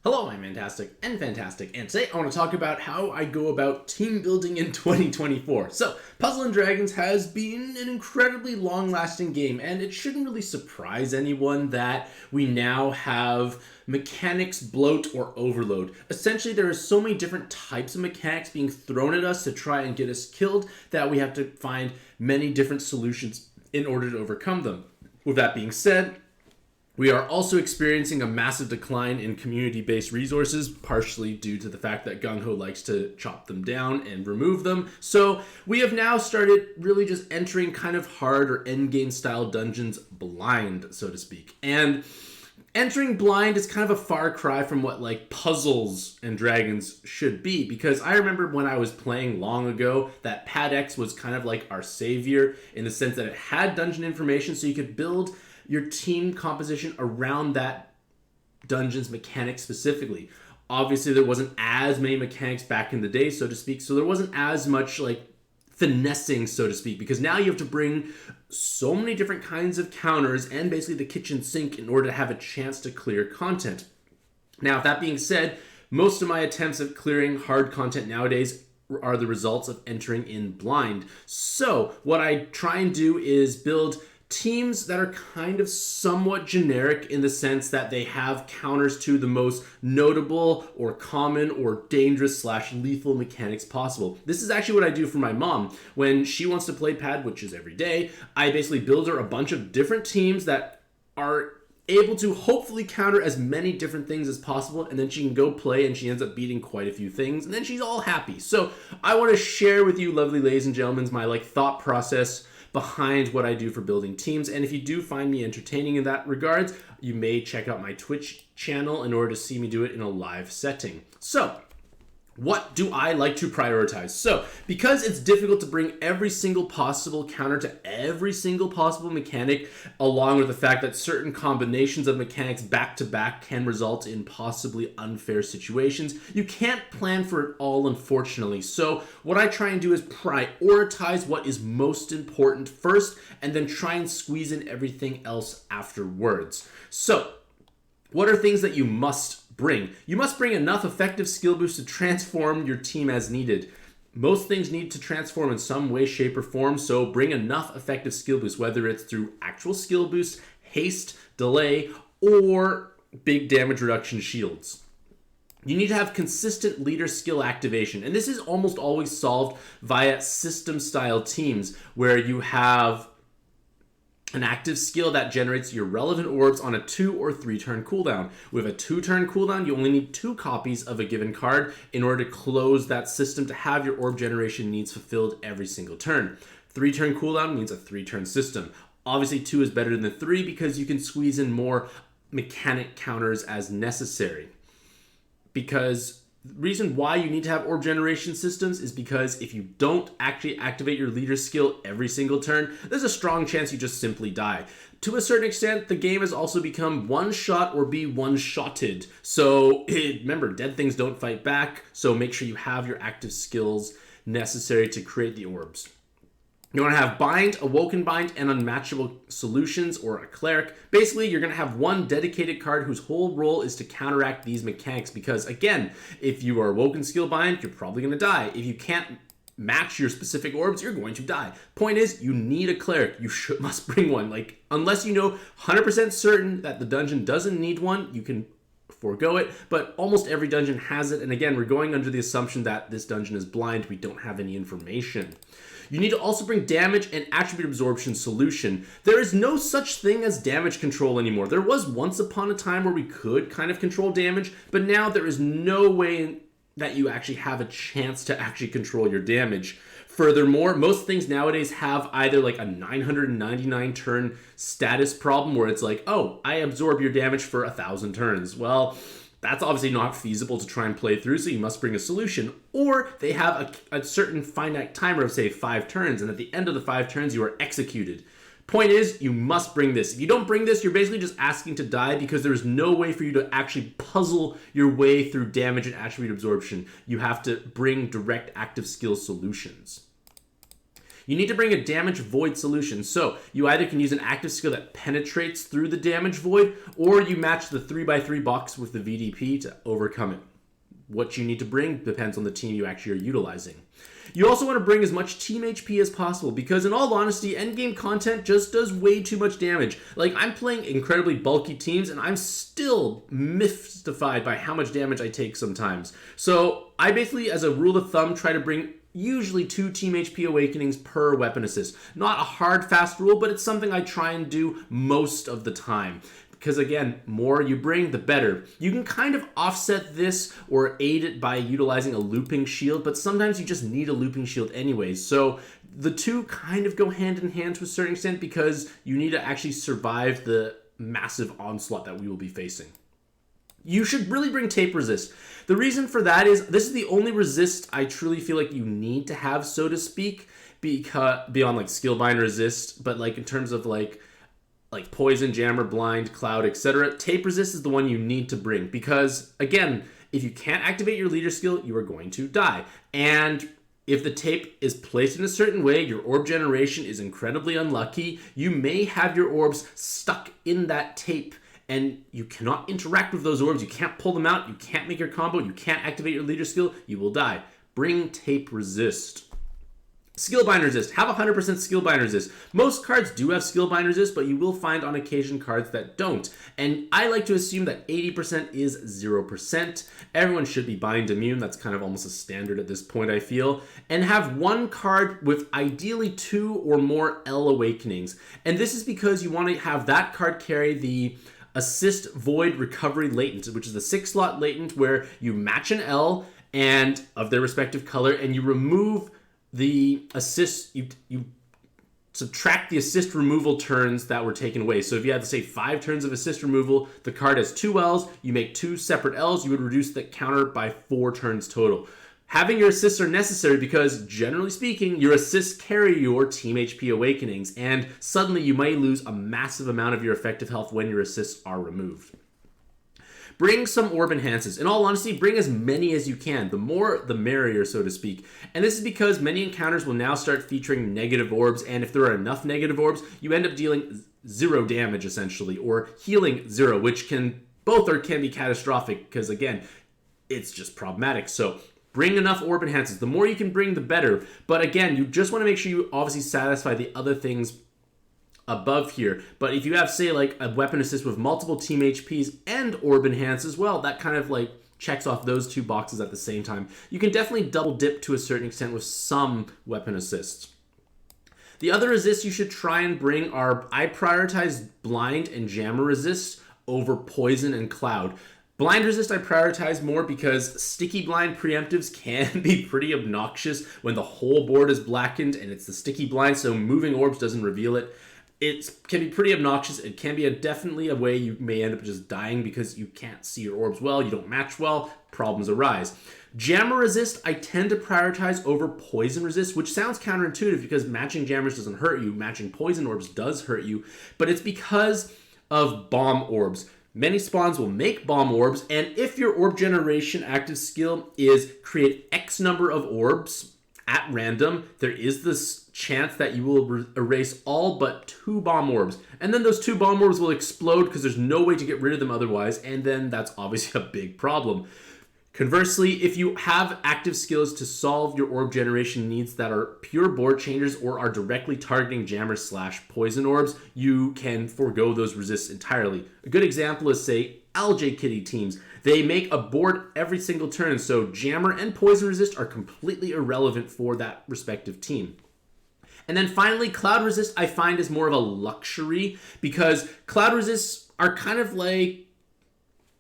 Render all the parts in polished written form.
Hello, I'm Mantastic and Fantastic, and today I want to talk about how I go about team building in 2024. So, Puzzle & Dragons has been an incredibly long-lasting game, and it shouldn't really surprise anyone that we now have mechanics bloat or overload. Essentially, there are so many different types of mechanics being thrown at us to try and get us killed that we have to find many different solutions in order to overcome them. With that being said, we are also experiencing a massive decline in community-based resources, partially due to the fact that Gung-Ho likes to chop them down and remove them. So we have now started really just entering kind of hard or endgame style dungeons blind, so to speak. And entering blind is kind of a far cry from what like Puzzles and Dragons should be, because I remember when I was playing long ago that Pad X was kind of like our savior in the sense that it had dungeon information, so you could build your team composition around that dungeon's mechanics specifically. Obviously, there wasn't as many mechanics back in the day, so to speak, so there wasn't as much like finessing, so to speak, because now you have to bring so many different kinds of counters and basically the kitchen sink in order to have a chance to clear content. Now, that being said, most of my attempts at clearing hard content nowadays are the results of entering in blind. So what I try and do is build teams that are kind of somewhat generic in the sense that they have counters to the most notable or common or dangerous / lethal mechanics possible. This is actually what I do for my mom. When she wants to play pad, which is every day, I basically build her a bunch of different teams that are able to hopefully counter as many different things as possible, and then she can go play and she ends up beating quite a few things, and then she's all happy. So I want to share with you, lovely ladies and gentlemen, my thought process behind what I do for building teams. And if you do find me entertaining in that regards, you may check out my Twitch channel in order to see me do it in a live setting. So what do I like to prioritize? So, because it's difficult to bring every single possible counter to every single possible mechanic, along with the fact that certain combinations of mechanics back to back can result in possibly unfair situations, you can't plan for it all, unfortunately. So, what I try and do is prioritize what is most important first, and then try and squeeze in everything else afterwards. So, what are things that you must bring? You must bring enough effective skill boosts to transform your team as needed. Most things need to transform in some way, shape, or form, so bring enough effective skill boosts, whether it's through actual skill boosts, haste, delay, or big damage reduction shields. You need to have consistent leader skill activation, and this is almost always solved via system-style teams, where you have an active skill that generates your relevant orbs on a 2 or 3 turn cooldown. With a 2-turn cooldown, you only need 2 copies of a given card in order to close that system to have your orb generation needs fulfilled every single turn. 3-turn cooldown means a 3-turn system. Obviously 2 is better than 3 because you can squeeze in more mechanic counters as necessary. Because the reason why you need to have orb generation systems is because if you don't actually activate your leader skill every single turn, there's a strong chance you just simply die. To a certain extent, the game has also become one shot or be one-shotted. So remember, dead things don't fight back, so make sure you have your active skills necessary to create the orbs. You want to have Bind, Awoken Bind, and Unmatchable Solutions, or a Cleric. Basically, you're going to have one dedicated card whose whole role is to counteract these mechanics, because, again, if you are Awoken Skill Bind, you're probably going to die. If you can't match your specific orbs, you're going to die. Point is, you need a Cleric. You must bring one. Unless you know 100% certain that the dungeon doesn't need one, you can forego it, but almost every dungeon has it, and again, we're going under the assumption that this dungeon is blind. We don't have any information. You need to also bring damage and attribute absorption solution. There is no such thing as damage control anymore. There was once upon a time where we could kind of control damage, but now there is no way that you actually have a chance to actually control your damage. Furthermore, most things nowadays have either a 999 turn status problem where it's oh, I absorb your damage for 1,000 turns. Well, that's obviously not feasible to try and play through, so you must bring a solution. Or they have a certain finite timer of, say, 5 turns, and at the end of the 5 turns, you are executed. Point is, you must bring this. If you don't bring this, you're basically just asking to die, because there is no way for you to actually puzzle your way through damage and attribute absorption. You have to bring direct active skill solutions. You need to bring a damage void solution. So you either can use an active skill that penetrates through the damage void, or you match the 3x3 box with the VDP to overcome it. What you need to bring depends on the team you actually are utilizing. You also want to bring as much team HP as possible, because in all honesty, endgame content just does way too much damage. Like, I'm playing incredibly bulky teams, and I'm still mystified by how much damage I take sometimes. So I basically, as a rule of thumb, try to bring usually 2 team HP awakenings per weapon assist. Not a hard, fast rule, but it's something I try and do most of the time. Because again, more you bring, the better. You can kind of offset this or aid it by utilizing a looping shield, but sometimes you just need a looping shield anyways. So the two kind of go hand in hand to a certain extent, because you need to actually survive the massive onslaught that we will be facing. You should really bring tape resist. The reason for that is this is the only resist I truly feel like you need to have, so to speak, because beyond like skillbind resist, but like in terms of like poison, jammer, blind, cloud, etc. Tape resist is the one you need to bring, because again, if you can't activate your leader skill, you are going to die. And if the tape is placed in a certain way, your orb generation is incredibly unlucky. You may have your orbs stuck in that tape, and you cannot interact with those orbs. You can't pull them out. You can't make your combo. You can't activate your leader skill. You will die. Bring tape resist. Skillbind resist. Have 100% skillbind resist. Most cards do have skillbind resist, but you will find on occasion cards that don't. And I like to assume that 80% is 0%. Everyone should be bind immune. That's kind of almost a standard at this point, I feel. And have one card with ideally 2 or more L awakenings. And this is because you want to have that card carry the assist void recovery latent, which is the 6-slot latent where you match an L and of their respective color, and you remove the assist, you subtract the assist removal turns that were taken away. So if you had to say 5 turns of assist removal, the card has 2 L's, you make 2 separate L's, you would reduce the counter by 4 turns total. Having your assists are necessary because, generally speaking, your assists carry your team HP awakenings, and suddenly you may lose a massive amount of your effective health when your assists are removed. Bring some orb enhances. In all honesty, bring as many as you can. The more, the merrier, so to speak. And this is because many encounters will now start featuring negative orbs, and if there are enough negative orbs, you end up dealing 0 damage, essentially, or healing 0, which can be catastrophic, because again, it's just problematic. So bring enough orb enhances. The more you can bring, the better. But again, you just want to make sure you obviously satisfy the other things above here. But if you have, say, like a weapon assist with multiple team HPs and orb enhance as well, that kind of like checks off those 2 boxes at the same time. You can definitely double dip to a certain extent with some weapon assists. The other resists you should try and bring are, I prioritize blind and jammer resist over poison and cloud. Blind resist I prioritize more because sticky blind preemptives can be pretty obnoxious when the whole board is blackened and it's the sticky blind, so moving orbs doesn't reveal it. It can be pretty obnoxious. It can be definitely a way you may end up just dying because you can't see your orbs well, you don't match well, problems arise. Jammer resist I tend to prioritize over poison resist, which sounds counterintuitive because matching jammers doesn't hurt you, matching poison orbs does hurt you, but it's because of bomb orbs. Many spawns will make bomb orbs, and if your orb generation active skill is create X number of orbs at random, there is this chance that you will erase all but 2 bomb orbs. And then those 2 bomb orbs will explode because there's no way to get rid of them otherwise, and then that's obviously a big problem. Conversely, if you have active skills to solve your orb generation needs that are pure board changers or are directly targeting jammer/poison orbs, you can forego those resists entirely. A good example is, say, LJ Kitty teams. They make a board every single turn, so jammer and poison resist are completely irrelevant for that respective team. And then finally, cloud resist I find is more of a luxury because cloud resists are kind of like,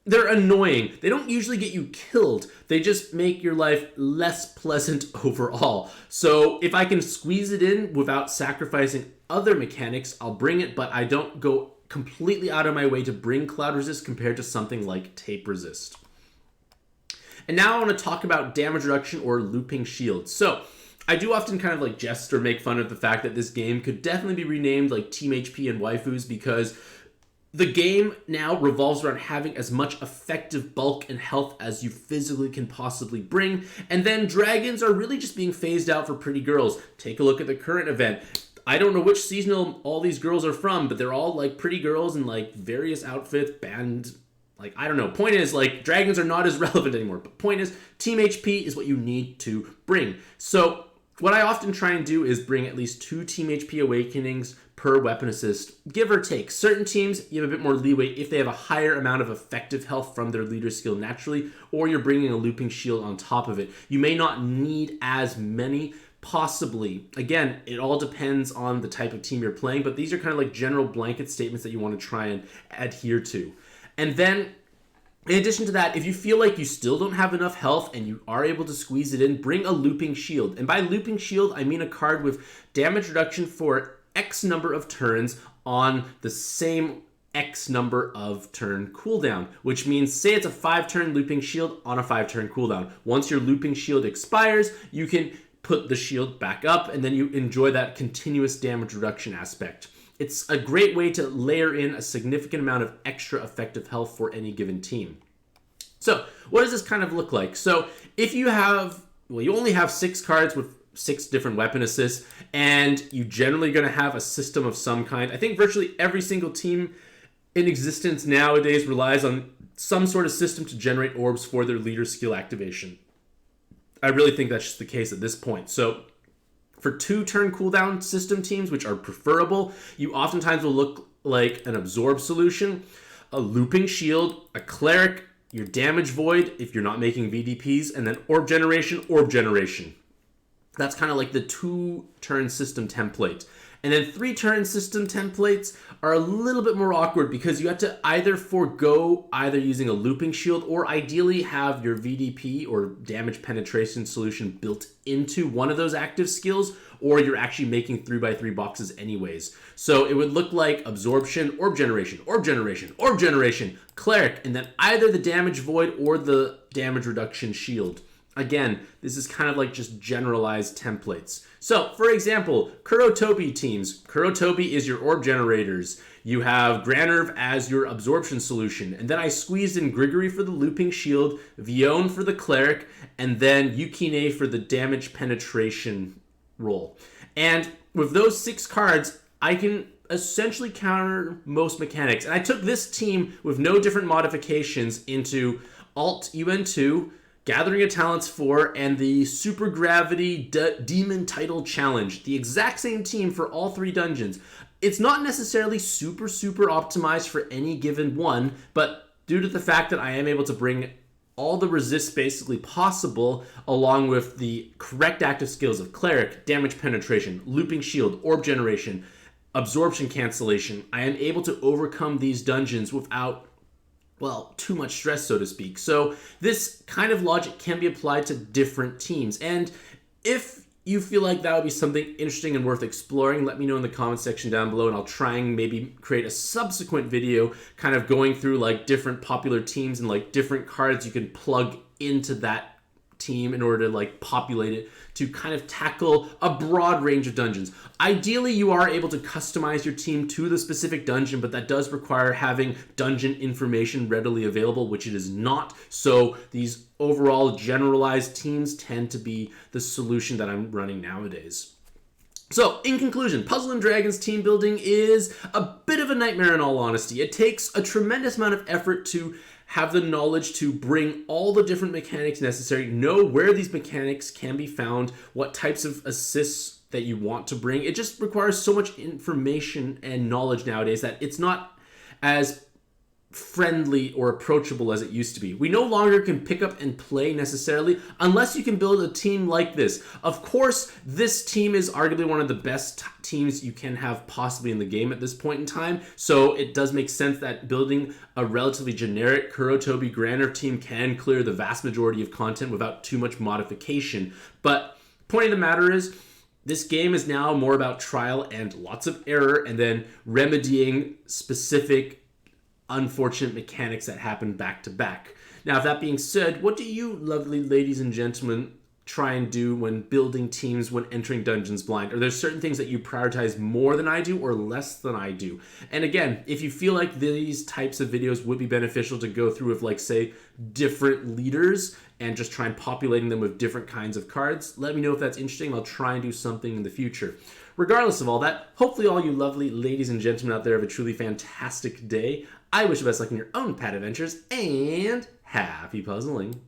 they're annoying. They don't usually get you killed. They just make your life less pleasant overall. So if I can squeeze it in without sacrificing other mechanics, I'll bring it, but I don't go completely out of my way to bring cloud resist compared to something like tape resist. And now I want to talk about damage reduction or looping shields. So I do often kind of like jest or make fun of the fact that this game could definitely be renamed like Team HP and Waifus because The game now revolves around having as much effective bulk and health as you physically can possibly bring, and then dragons are really just being phased out for pretty girls. Take a look at the current event. I don't know which seasonal all these girls are from, but they're all like pretty girls in like various outfits, band, like, I don't know. Point is, like, dragons are not as relevant anymore, but point is, team HP is what you need to bring. So what I often try and do is bring at least 2 team HP awakenings per weapon assist, give or take. Certain teams, you have a bit more leeway if they have a higher amount of effective health from their leader skill naturally, or you're bringing a looping shield on top of it. You may not need as many, possibly. Again, it all depends on the type of team you're playing, but these are kind of like general blanket statements that you want to try and adhere to. And then, in addition to that, if you feel like you still don't have enough health and you are able to squeeze it in, bring a looping shield. And by looping shield, I mean a card with damage reduction for X number of turns on the same X number of turn cooldown, which means, say it's a 5-turn looping shield on a 5-turn cooldown. Once your looping shield expires, you can put the shield back up, and then you enjoy that continuous damage reduction aspect. It's a great way to layer in a significant amount of extra effective health for any given team. So, what does this kind of look like? So, if you have, well, you only have 6 cards with 6 different weapon assists, and you're generally going to have a system of some kind. I think virtually every single team in existence nowadays relies on some sort of system to generate orbs for their leader skill activation. I really think that's just the case at this point. So, for 2-turn cooldown system teams, which are preferable, you oftentimes will look like an absorb solution, a looping shield, a cleric, your damage void if you're not making VDPs, and then orb generation. That's kind of like the 2-turn system template. And then 3-turn system templates are a little bit more awkward because you have to either forego either using a looping shield or ideally have your VDP or damage penetration solution built into one of those active skills, or you're actually making 3x3 boxes anyways. So it would look like absorption, orb generation, cleric, and then either the damage void or the damage reduction shield. Again, this is kind of like just generalized templates. So, for example, Kurotobi teams. Kurotobi is your orb generators. You have Granerv as your absorption solution. And then I squeezed in Grigory for the looping shield, Vione for the cleric, and then Yukine for the damage penetration role. And with those 6 cards, I can essentially counter most mechanics. And I took this team with no different modifications into Alt UN2, Gathering of Talents 4, and the Super Gravity Demon Title Challenge. The exact same team for all 3 dungeons. It's not necessarily super optimized for any given one, but due to the fact that I am able to bring all the resists basically possible, along with the correct active skills of Cleric, Damage Penetration, Looping Shield, Orb Generation, Absorption Cancellation, I am able to overcome these dungeons without, well, too much stress, so to speak. So this kind of logic can be applied to different teams. And if you feel like that would be something interesting and worth exploring, let me know in the comment section down below, and I'll try and maybe create a subsequent video kind of going through like different popular teams and like different cards you can plug into that team in order to like populate it to kind of tackle a broad range of dungeons. Ideally, you are able to customize your team to the specific dungeon, but that does require having dungeon information readily available, which it is not. So these overall generalized teams tend to be the solution that I'm running nowadays. So, in conclusion, Puzzle & Dragons team building is a bit of a nightmare in all honesty. It takes a tremendous amount of effort to have the knowledge to bring all the different mechanics necessary, know where these mechanics can be found, what types of assists that you want to bring. It just requires so much information and knowledge nowadays that it's not as friendly or approachable as it used to be. We no longer can pick up and play necessarily unless you can build a team like this. Of course, this team is arguably one of the best teams you can have possibly in the game at this point in time, so it does make sense that building a relatively generic Kurotobi Granerv team can clear the vast majority of content without too much modification. But point of the matter is, this game is now more about trial and lots of error, and then remedying specific unfortunate mechanics that happen back to back. Now, if that being said, what do you lovely ladies and gentlemen try and do when building teams when entering dungeons blind? Or there's certain things that you prioritize more than I do or less than I do? And again, if you feel like these types of videos would be beneficial to go through with, like, say, different leaders and just try and populating them with different kinds of cards, let me know if that's interesting. I'll try and do something in the future. Regardless of all that, hopefully all you lovely ladies and gentlemen out there have a truly fantastic day. I wish you best luck in your own pad adventures, and happy puzzling.